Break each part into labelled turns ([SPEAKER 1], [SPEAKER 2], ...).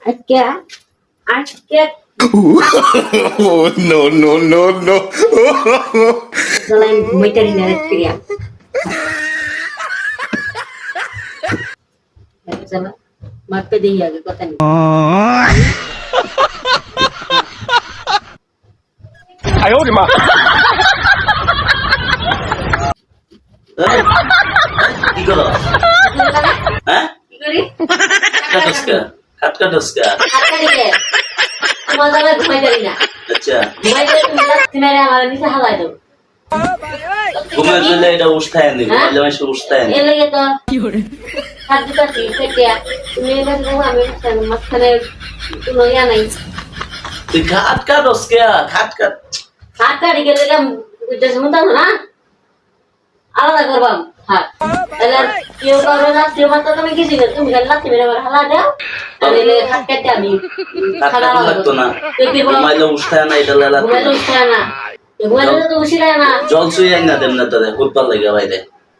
[SPEAKER 1] আজকে আজকে
[SPEAKER 2] No, no, no, no.
[SPEAKER 1] জালাই ঘুমাইতারি না রাত করিয়া চলো মাপে দেই আগে কথা নেই
[SPEAKER 3] 哎呦我的妈！
[SPEAKER 4] কি করো হ্যাঁ
[SPEAKER 1] কি করি
[SPEAKER 4] কাটসকা কাটকাটসকা
[SPEAKER 1] হাতটা দিকে তোমার জায়গায় ঘুমাইতারি না
[SPEAKER 4] আচ্ছা
[SPEAKER 1] ঘুমাইতারি তুমি লাথি মেরে আমার নিচে হালাই দাও
[SPEAKER 4] ঘুমের জন্য এটা উস্তায় নি ঘুমাইলে মাসে উস্তায় নি
[SPEAKER 1] এর লাগে তো হাত দিতাছি পেটিয়া তুমি এর কাছে দেখো আমি মাঝখানে কোনো ইয়া নাই
[SPEAKER 4] তুই খাট কাটসকা খাট কাট
[SPEAKER 1] হাতটা দিকে দিলাম বুঝতে শুনতাম না আলাদা করবাম হাত তাহলে কেউ করবে না কেউ মাত্র তুমি কিছু না তুমি লাথি মেরে আমার হালা দাও তাহলে হাত কেটে আমি
[SPEAKER 4] খাট কাট লাগতো না ঘুমাইলে উস্তায় না এটা লালা
[SPEAKER 1] ঘুমাইলে উঠছে না ঘুমাইলে তো উঠি না
[SPEAKER 4] জল সুই আইনা দেন না তাদের ফুটবল লাগে বাইরে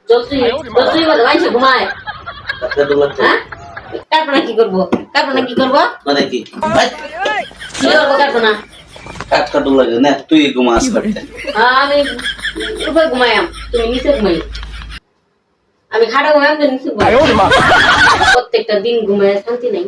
[SPEAKER 1] যতই বলে ভাইছে ঘুমায়
[SPEAKER 4] খাট কাট লাগতো
[SPEAKER 1] হ্যাঁ কাটবো না কি করবো
[SPEAKER 4] মানে কি
[SPEAKER 1] কি করবো কাটবো না
[SPEAKER 4] খাট কাট লাগে না তুই ঘুমাস করতে
[SPEAKER 1] আমি উপরে ঘুমাইম তুমি নিচে ঘুমাই আমি খাটা ঘুমাইম তো নিচে ঘুমাই প্রত্যেকটা দিন ঘুমায় শান্তি নাই